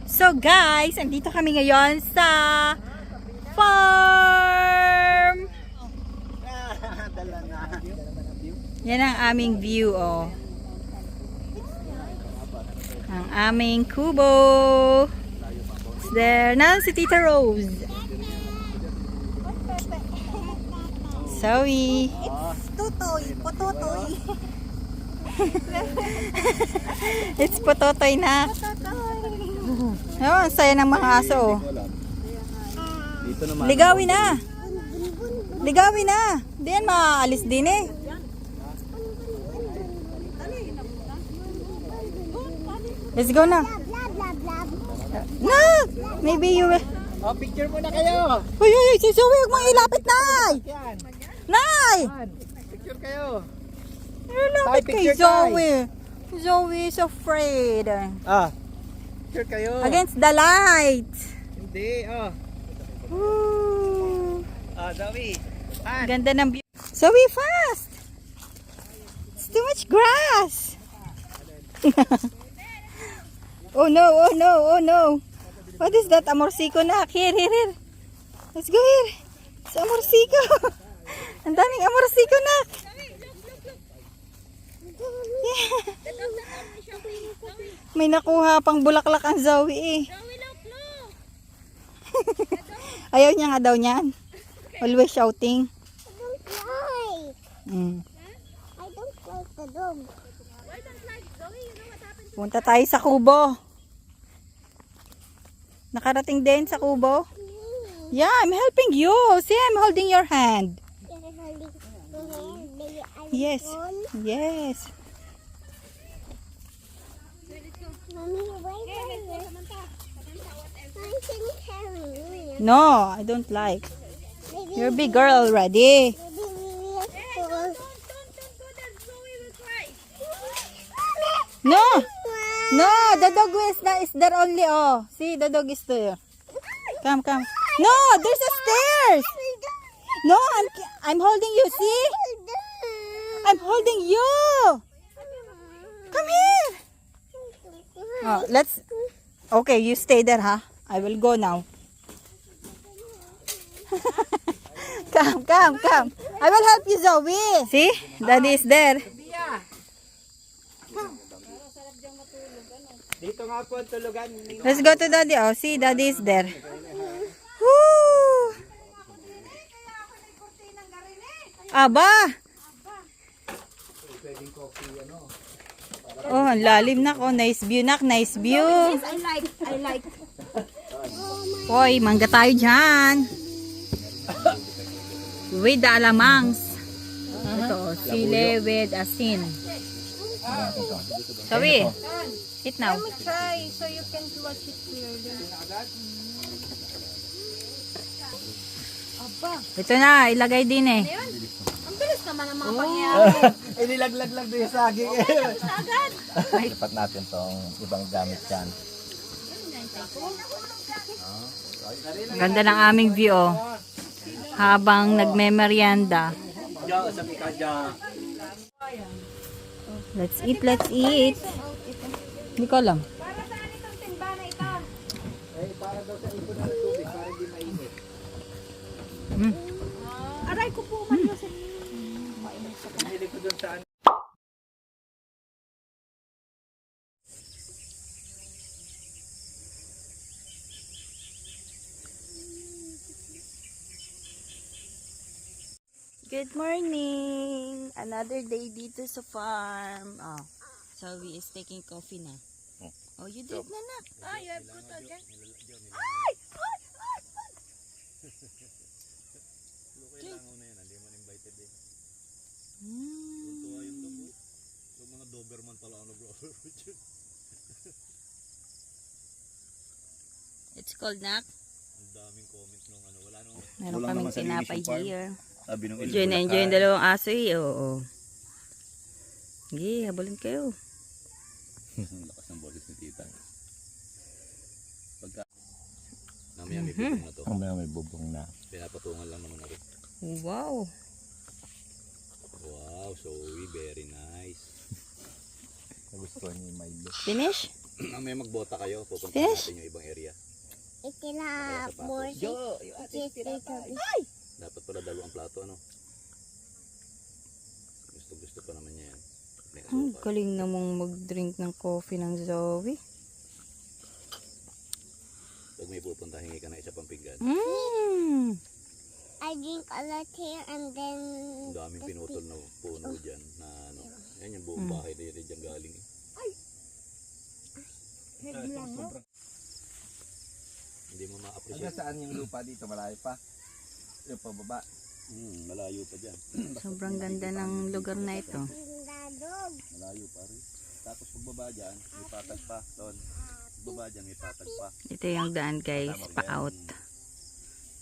So guys, andito kami ngayon sa farm. Yan ang aming view, oh. Ang aming kubo. It's there. Nan si Tita Rose. Sorry. It's tutoy, pototoy. It's pototoy na. Oh, ang saya ng mga aso, oh. Ligawin na. Ligawin na. Di yan maaalis din eh. Let's go na. No! Maybe you will. Oh, picture muna kayo. Uy, uy, si Zoe, huwag mong ilapit, Nay! Yan. Nay! Picture kayo. Ilapit kay picture, Zoe. Zoe is afraid. Ah. Picture kayo. Against the light. Hindi, oh. Woo! Ah, Zoe. Ganda ng view. Zoe, fast! It's too much grass. Oh no, oh no, oh no. What is that? Amorsiko na. Here, here, here. Let's go here. It's amorsiko. Ang daming amorsiko na. Yeah. May nakuha pang bulaklak ang Zoe eh. Ayaw niya nga daw niyan. Always shouting. Mm. I don't like the dog. Punta tayo sa kubo. Nakarating din sa kubo. Yeah, I'm helping you. See, I'm holding your hand. Yes. Yes. Mommy, why carry? No, I don't like. You're a big girl already. No. No, the dog is there only. Oh, see, the dog is there. Come, come. No, there's a stairs. No, I'm holding you. See, I'm holding you. Come here. Oh, let's. Okay, you stay there, huh? I will go now. Come, come, come. I will help you, Zoe. See, Daddy is there. Dito nga po ang tulugan. Let's go to Daddy. Oh, see, Daddy is there. Woo! Aba! Oh, ang lalim na ko. Nice view, nak. Nice view. I like. Hoy, mangga tayo dyan. With the alamangs. Ito, sile with asin. Sabi, eat now. Try so you can watch it clearly. Ito na, ilagay din eh. Ang bilis naman ang mga pangyayari. Inilaglag lang doon yung saging. Agad. Lipat natin tong ibang gamit dyan. Ganda ng aming view, oh. Habang nagme-merienda. Let's eat, let's eat. Hindi ko alam. Aray ko po, Mariusin. Hinili ko doon saan. Good morning! Another day dito sa farm. Oh, Zoe is taking coffee na. Oh, you did na na. Ah, you have put again. Kailangan na yan, hindi man invited eh. Mm. Tuwa yung dog. Yung mga Doberman pala ang nag-overfit yun. It's called nak. Ang daming comments nung ano, wala nung... Meron Kulang kaming naman sa tinapay Lilis yung farm. here. Sabi nung Enjoy na enjoy yung dalawang aso eh. Oo. Sige, habulin kayo. Ang lakas ng boses ni tita. Pagka... Namaya may bubong na to. Mamaya may bubong na. Pinapatungan lang naman natin. Wow. Wow, so very nice. Nagustuhan niya yung Milo. Finish? May magbota kayo, pupunta Fish? natin yung ibang area. It will have more Dapat pala dalawang plato, ano? Gusto pa naman niya yan. May Ang asukal. galing namang mag-drink ng coffee ng Zoe. Pag may pupunta, hingi ka na isa pang pinggan. I drink a lot here and then Ang daming pinutol na puno dyan na ano. Yan yung buong bahay na yun dyan galing. Eh. Hindi mo Hanggang ma-appreciate. saan yung lupa dito? Malayo pa. Yung pababa. Malayo pa dyan. Sobrang ganda ng lugar na ito. dadog. Malayo pa rin. Tapos pagbaba dyan, may patag pa. Doon. Pagbaba dyan, may patag pa. Ito yung daan guys, pa-out.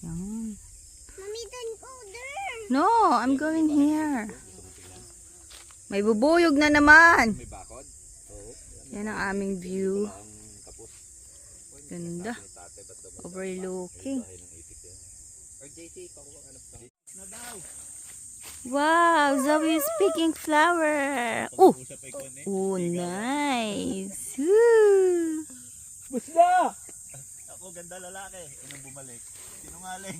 Yan. Mommy, don't go there. No, I'm going here. May bubuyog na naman. May bakod. Oo. Yan ang aming view. Ang kapos. Ganda. Overlooking. Bahay ng itik yan. Or JC, pakuha ka na. Wow, Zoe is picking flower. Oh, nice. Woo. Busda! Ako, ganda lalaki. Inong bumalik. Sinungaling.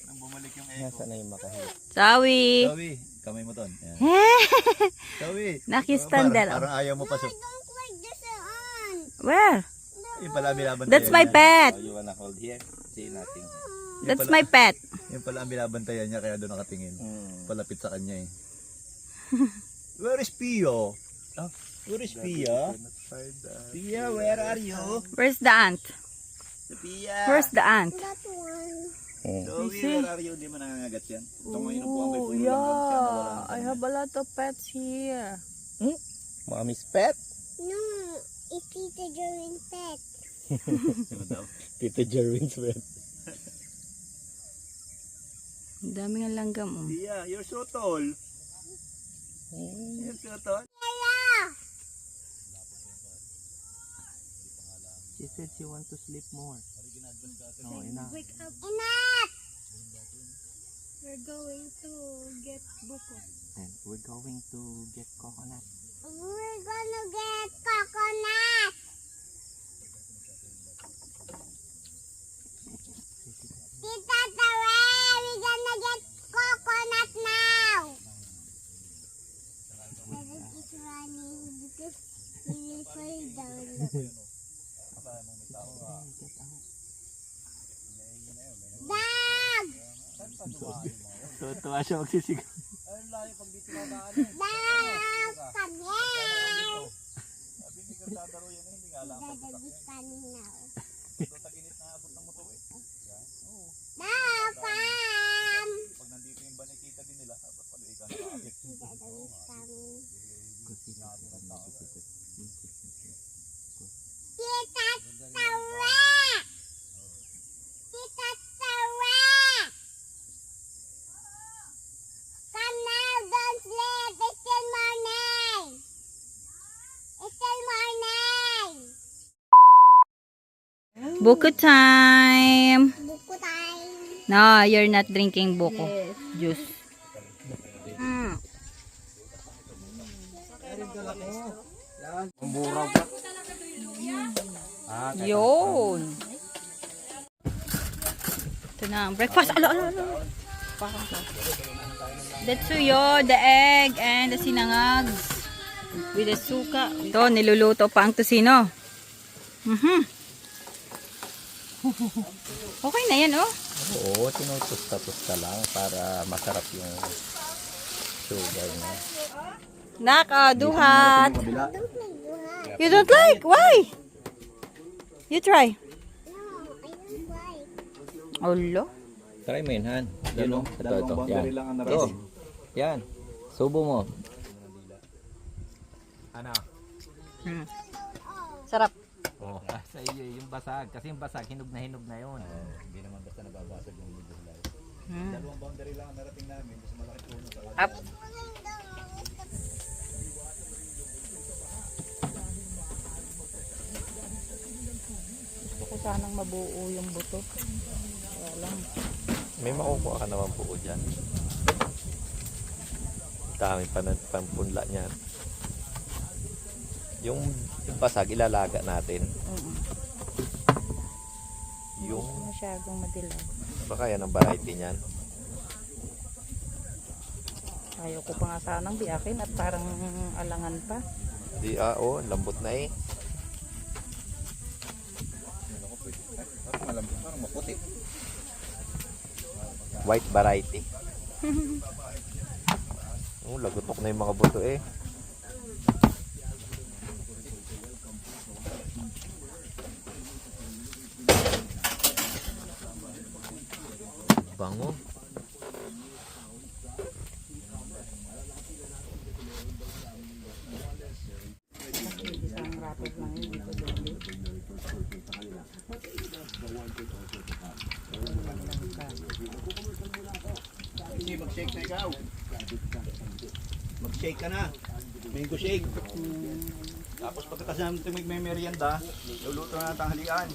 Nang bumalik yung echo. Nasaan na yung makahit? Zoe. Zoe, kamay mo ton. Yan. Zoe. Nakistandal. Parang ayaw mo pa. Don't like this on. Where? Yung pala ang binabantayan That's my niya. pet. Oh, you wanna hold here? See nothing. That's my pet. Yung pala ang binabantayan niya kaya doon nakatingin. Hmm. Palapit sa kanya eh. Where is Pio? Where is Pia? Pia, where are you? Where's the ant? Pia. Where's the ant? That one. Zoe, where are you? Hindi mo nangangagat yan. Ito mo yun po ang may Oh, puro lang lang siya na wala yeah. I have a lot of pets here. Mommy's pet? No, it's Peter Jordan pet. Ano daw? Tito Jerwin's pet. Ang daming ang langgam. Oh. Pia, you're so tall. You're so tall. She said she want to sleep more. No, enough. Enough. We're going to get buko. And we're going to get coconut. We're gonna get coconut. Tita Tara, we're gonna get coconut now. David is running because he will fall down. Dog! Tuwa siya magsisigaw. Dog! Come here! David is coming now. Dog, come! Pag nandito yung banikita din nila, dapat paluikan na David is coming. Tita Tara! Tita Tara! Come now, don't sleep. It's still morning. It's still morning. Buko time. Buko time. No, you're not drinking buko. Juice. Ang buraw pa. Yun. Ito na ang breakfast. Alo. The tuyo, the egg, and the sinangag. With the suka. Ito, niluluto pa ang tusino. Okay na yan, oh. Oo, tinutusta-tusta lang para masarap yung sugar niya. Nakaduhat. You don't like? Why? You try. No, I don't like. Olo. Try mo yun, Han. Yun, ito. boundary Yan. lang ang Ito. narating. Yan. Subo mo. Ano? Sarap. Oh, sa iyo yung basag. Kasi yung basag, hinog na yun. Hindi naman basta nababasag yung libo live. Hmm. Dalawang boundary lang ang narating namin. Mas malaki puno sa Up. Gusto ko sanang mabuo yung buto. Kaya lang. May makukuha ka naman po dyan. Dami pa na pampunla niyan. Yung basag, ilalaga natin. Yung, Masyadong madilaw. baka yan ang variety niyan. Ayaw ko pa nga sanang biyakin at parang alangan pa. Di, lambot na eh. Parang maputi. White variety. Lagutok na yung mga buto eh. Bango. Isang rapid lang yun dito doon. Sige, mag-shake na ikaw. Mag-shake ka na. Mango shake. Tapos pagkatapos namin ito may merienda, luluto na ng tanghalian.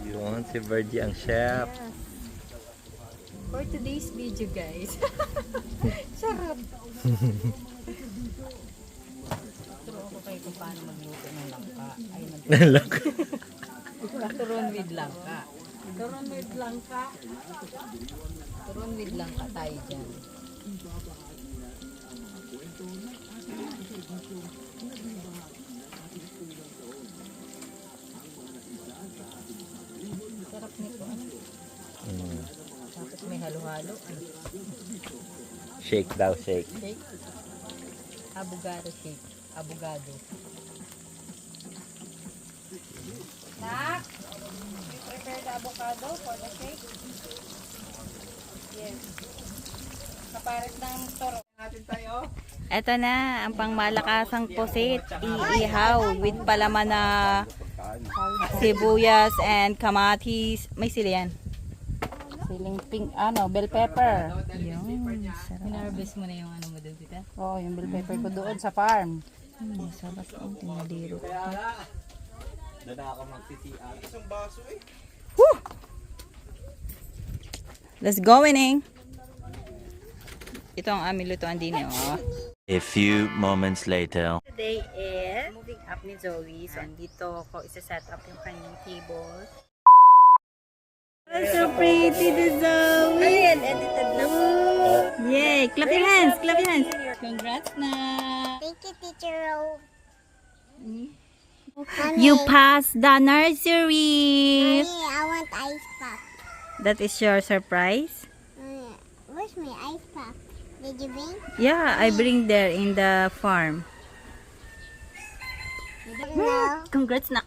Yun, si Virgie ang chef. For today's video, guys. Sarap. Turo ako kayo kung paano magluto ng langka. Ay, turon with langka. Turon with langka. Turon with langka tayo dyan. Sarap nito. Tapos may halo-halo. Shake daw, shake. Shake. Abogado shake. Abogado. Nak, you prepare the avocado for the shake? Yes. Kapares ng toro. Natin tayo. Ito na, ang pangmalakasang pusit. Iihaw with palaman na sibuyas and kamatis. May sili yan. Siling pink, bell pepper. Yun, sarap. Hinarvest mo na yung ano mo doon, tita? Oo, yung bell pepper ko doon sa farm. Sarap ang tinadiro. Isang baso eh. Woo! Let's go, Winning! Ito ang aming lutuan din eh, oh. A few moments later. Today is moving up ni Zoe. So, andito ko isa-set up yung kanyang table. So pretty to Zoe! Ayan, edited na po. Yay! Clap your hands! Clap your hands! Congrats na! Thank you, Teacher Rose. You passed the nursery! Mommy, I want ice pop. That is your surprise? Where's my ice pop? Did you bring? Yeah, I bring there in the farm. No. Congrats na!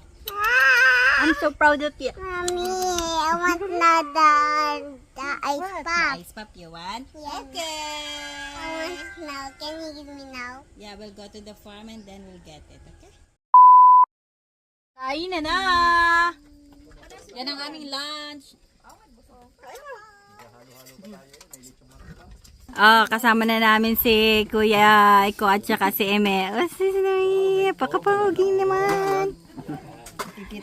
I'm so proud of you! Mommy, I want the ice pop. Ice pop you want? Yes. Okay! I want now. Can you give me now? Yeah, we'll go to the farm and then we'll get it, okay? Kain na! Yan ang aming lunch. Kasama na namin si Kuya Iko at saka si Eme. Oh, si pakapaging naman.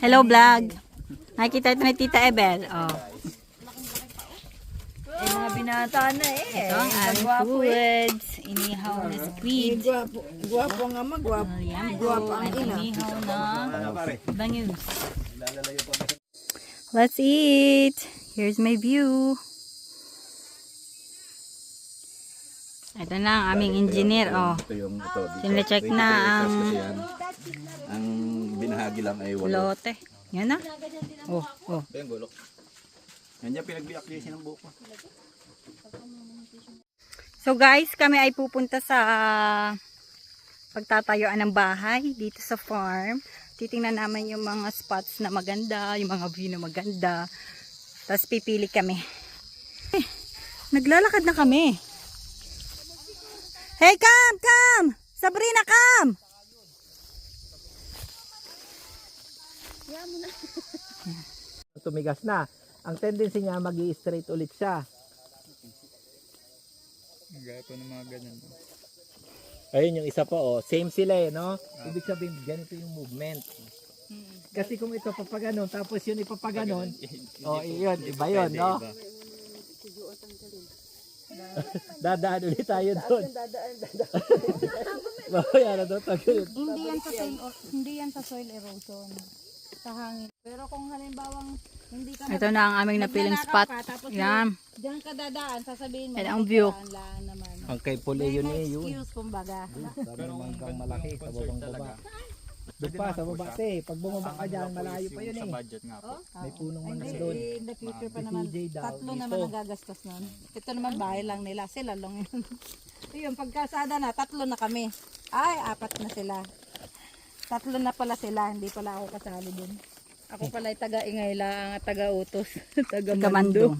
Hello, vlog. Nakikita ito na Tita Ebel. Oh. Mga binata na eh. Ito ang aming foods. Inihaw na squid. Gwapo nga magwapo. Gwapo ang inihaw na bangus. Let's eat. Here's my view. Ito na ang aming engineer. Oh. Ito yung ito. Sine-check na ang Ang binahagi lang ay lote. Yan na. Oh, oh. Ito yung gulok. Yan dyan pinagbiaklisin ng buko. So guys, kami ay pupunta sa pagtatayuan ng bahay dito sa farm. Titingnan namin yung mga spots na maganda, yung mga view na maganda. Tapos pipili kami. Naglalakad na kami. Hey, come! Sabrina, come! Tumigas na. Ang tendency niya mag-i-straight ulit siya. Gaya ko ng mga ganyan. Ayun yung isa pa, oh. Same sila eh, no? Ibig sabihin, ganito yung movement. Kasi kung ito papaganon, tapos yun ipapaganon, oh, yun, iba yun, no? Dadaan ulit tayo doon. Mamaya na doon tayo. Hindi yan sa soil erosion. Sa hangin. Pero kung halimbawang hindi ka Ito na ang aming napiling spot. Yan. diyan ka dadaan, sasabihin mo. Yan ang view. Laan naman. Ang kay Pule yun eh, yun. Excuse kumbaga. Pero kung malaki sa babang baba. Doon pa, sa baba te. Pag bumaba ka dyan, malayo pa yun eh. May punong manas doon. In the future pa naman. CJ daw. Tatlo naman ang gagastos nun. Ito naman bahay lang nila. Sila lang yun. Yung pagkasada na, tatlo na kami. Ay, apat na sila. Tatlo na pala sila. Hindi pala ako kasali dun. Ako pala ay taga-ingay lang, taga-utos, taga-mando.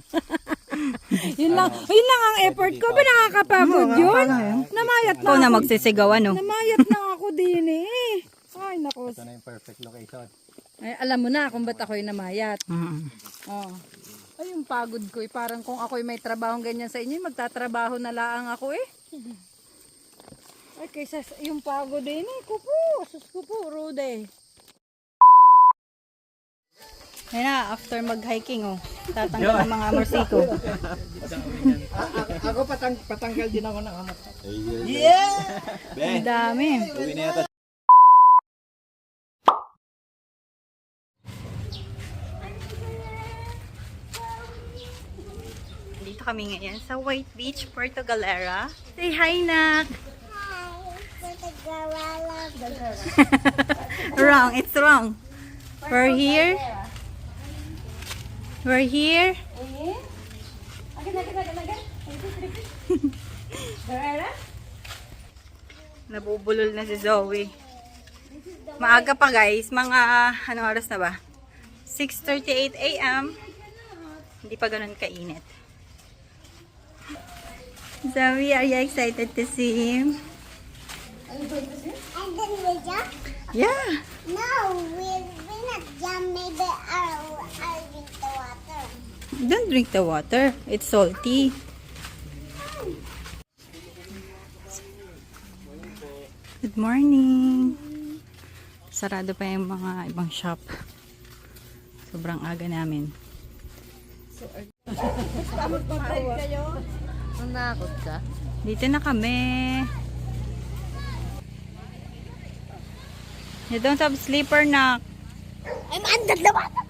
yun lang ang effort ko. Pinakakapagod yun. Namayat na Ikaw na ako. magsisigaw, ano? Namayat na ako din eh. Ay, naku. Ito na yung perfect location. Ay, alam mo na kung ba't ako'y namayat. Mm. Oh. Ay, yung pagod ko eh. Parang kung ako'y may trabahong ganyan sa inyo, magtatrabaho na laang ako eh. Ay, kaysa yung pagod din eh. Kupo, sus ko po, rude. Yan na, after mag-hiking, oh. Tatanggal ang mga amorsiko. Ako patanggal din ako ng amat. Ang dami. Dito kami ngayon sa White Beach, Puerto Galera. Say hi, Nak! Wrong, it's wrong. We're here. We're here. Nabubulol na si Zoe. Maaga pa guys, mga anong oras na ba? 6:38 AM. Hindi pa ganun kainit. Zoe, are you excited to see him? And then we jump? Yeah. No, we not jump. Maybe I'll drink the water. Don't drink the water. It's salty. Good morning. Sarado pa yung mga ibang shop. Sobrang aga namin. Nanakot ka? Dito na kami. You don't have sleeper, Nak. I'm under the water.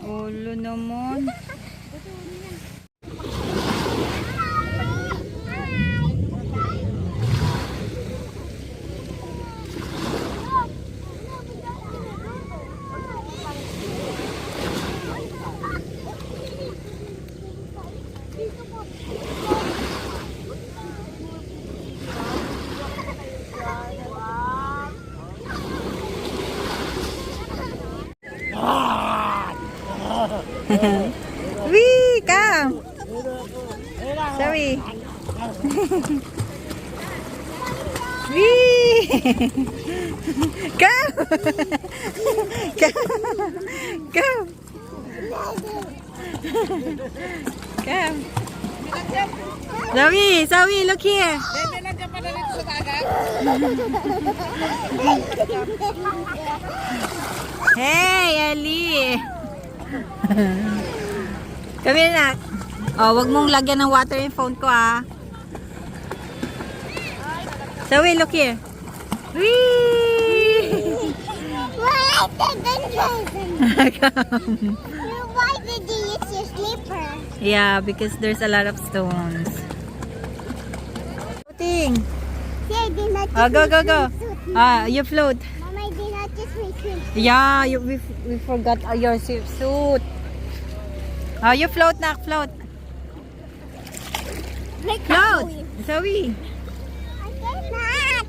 Ulo naman. Wee! Come! Sorry. Wee! Come! Come! Come! Come! Zoe! Zoe, look here! Hey, Ellie! Come here, Nak. Oh, wag mong lagyan ng water yung phone ko, ah. Zoe, look here. Whee! Why did you use your slipper? Yeah, because there's a lot of stones. Floating. See, I did not Oh, go, go, go. You float. Mama, I did not just my swim. Yeah, we forgot your suit. Oh, you float, Nak, float. Like Float. Zoe. I cannot.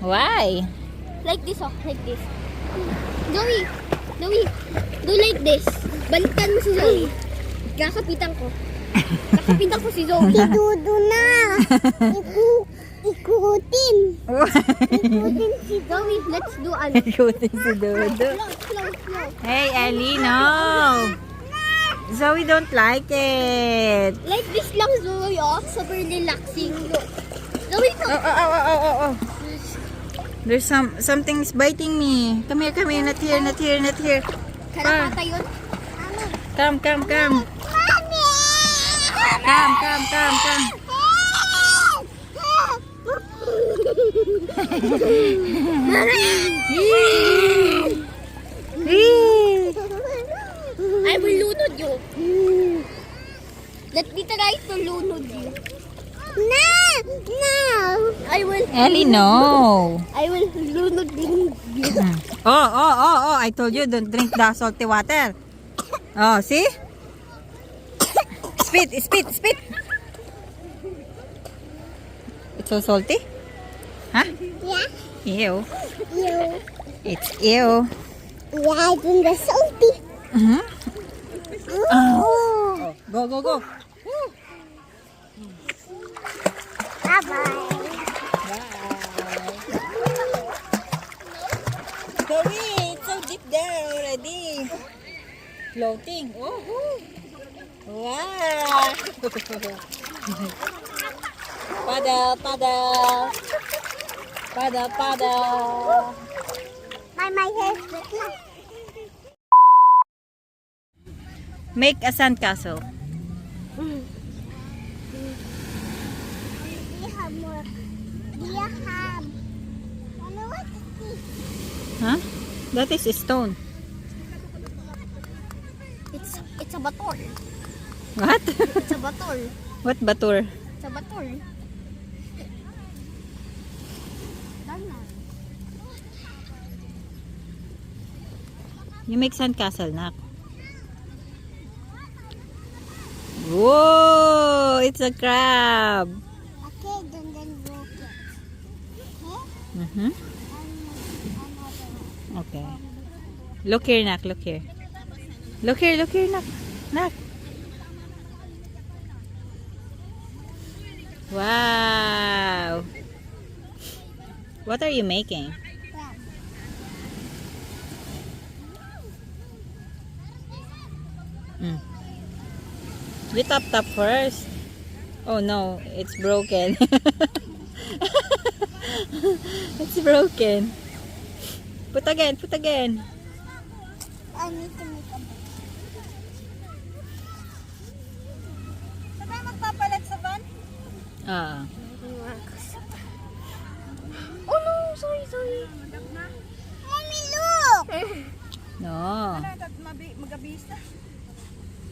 Why? Like this, oh, like this. Zoe, do like this. Balikan mo si Zoe. Kakapitan ko. Kakapitan ko si Zoe. Si Dudu na. Ikutin. Ikutin si Zoe. Let's do ano. Ikutin si Dodo. Float. Hey, Ellie, no. Zoe don't like it. Like this lang, Zoe, oh. Super relaxing. Look. Zoe, come. Oh. There's something's biting me. Come here. Not here. Kalapata yun. Come. Come. I will lunod you. Let me try to lunod you. No. I will. Ellie, no. I will lunod you. Oh. I told you, don't drink the salty water. Oh, see? Spit. It's so salty? Huh? Yeah. Ew. You. It's ew. Yeah, I think that's salty. Mm-hmm. Oh. Go. Bye-bye. Sorry, it's so deep there already. Floating. Oh. Wow. Paddle. My hair is wet na. Make a sandcastle. We have. Ano what is this? Huh? That is a stone. It's a bator. What? It's a bator. What batur? It's a bator. You make sandcastle, nak. Whoa! It's a crab. Okay, then broke it. Okay? Mm-hmm. Another one. Okay. Look here, nak. Look here, nak. Nak. Wow. What are you making? Crab. You tap first. Oh no, it's broken. It's broken. Put again. I need to make a boat. Sabay magpapalat sa van? Ah. Oh no, sorry. Mommy, look! No.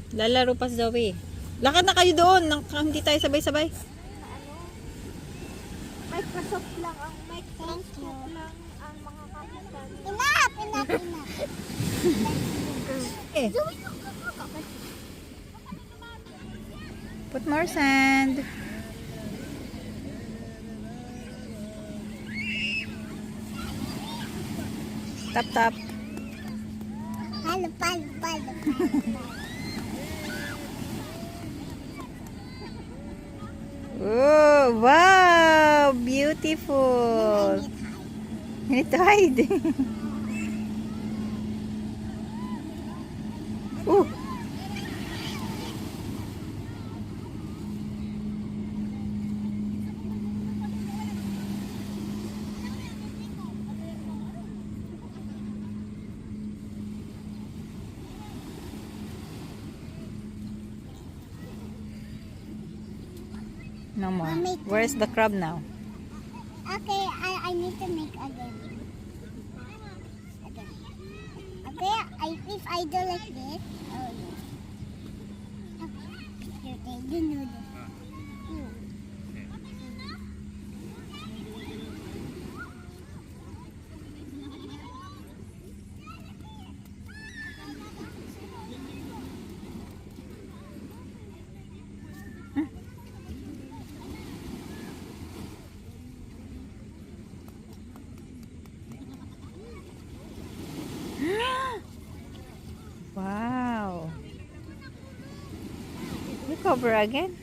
Lalaro pa si Zoe. Lakad na kayo doon. Hindi tayo sabay-sabay. Microsoft lang ang mga kapitan. Enough. Eh. Put more sand. Tap. Palo. Oh, wow! Beautiful! It hide. Oh! No more. Where's the crab now? Okay, I need to make again. Okay, if I do like this, oh no. Okay, you know this. Wow! You cover again?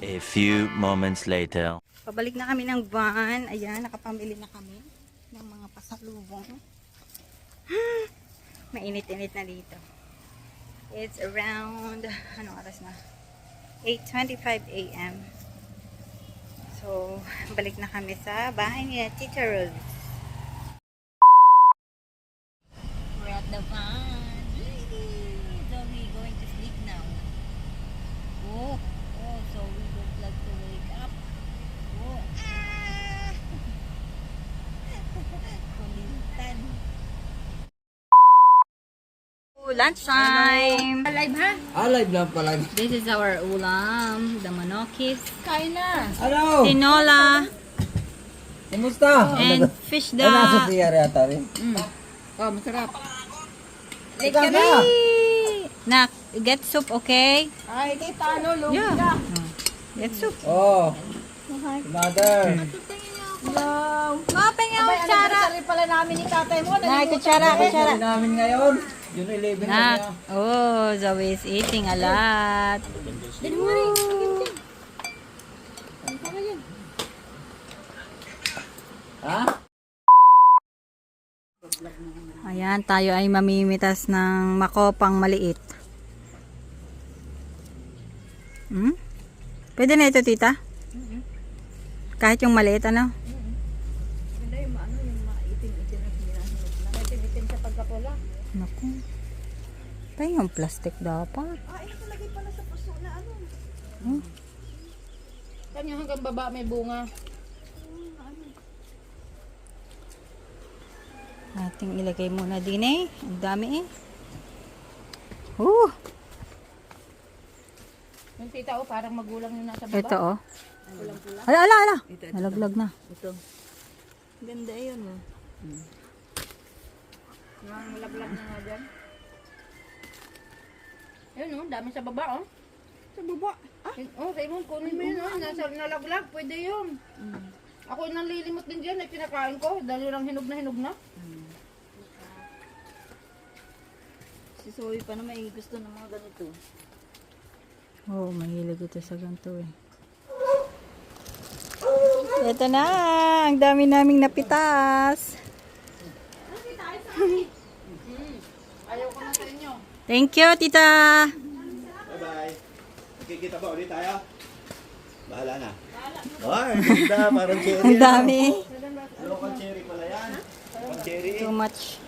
A few moments later. Pabalik na kami ng van. Ayan, nakapamili na kami ng mga pasalubong. Mainit-init na dito. It's around, anong oras na? 8:25 a.m. So, balik na kami sa bahay ni Tita Rose. We're at the van. So we going to sleep now. Oh, so we don't like to wake up. Oh, kulitan. Lunchtime! Alive ha? Alive lang pala. This is our ulam, the manokis, Ano? tinola, Kumusta? and fish Ay, nasa da. PR yata rin. Oh, masarap. Ikaw na. Nak, get soup, okay? Ay, kita ano, Yeah. Get soup. Oh. Mother. Mapeng yung kutsara. pala namin ni tatay mo. Nay, kutsara, kutsara. Ano namin ngayon? June 11 na Nak, niya. oh, Zoe is eating a lot. Ha? Ayan, tayo ay mamimitas ng makopang maliit. Hmm? Pwede na ito, tita? Kahit yung maliit, ano? Naku. Tayo yung plastic dapat. Kanya hanggang baba may bunga. Ating ilagay muna din eh. Ang dami eh. Yung tita, parang magulang yung nasa baba. Ito oh. Ala, ala, ala. Nalaglag na. Ganda yun. Malaglag na nga dyan. Ayun dami sa baba Sa baba? Raymond, kunin mo yun nasa nalaglag, pwede yun. Ako nalilimot din dyan, pinakain ko, dahil lang hinog na. Si Zoe pa naman gusto ng mga ganito. Oh, mahilig ito sa ganito eh. Ito na, ang dami naming napitas. Ayaw ko na sa inyo. Thank you, tita. Bye-bye. Magkikita ba ulit tayo? Bahala na. Ay, ganda. Parang cherry. Ang dami. Ano kang cherry pala yan? Kang cherry. Too much.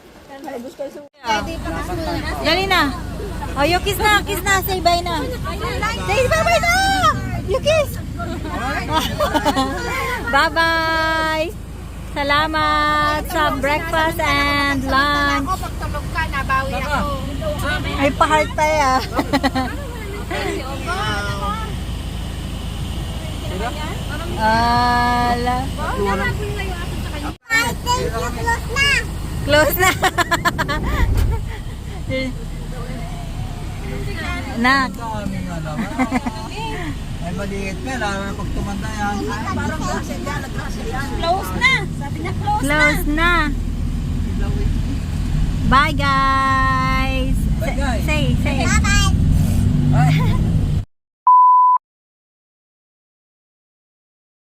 Dali na. Oh, you kiss na. Kiss na. Say bye na. Say bye na. You kiss. Bye-bye. Salamat sa breakfast and lunch. Pag tulog ka, nabawi ako. Ay, pa-heart pa ya. Ala. Close na. Nak. Ay, maliit ka. Lalo na pag tumanda yan. Close na. Close na. Bye guys.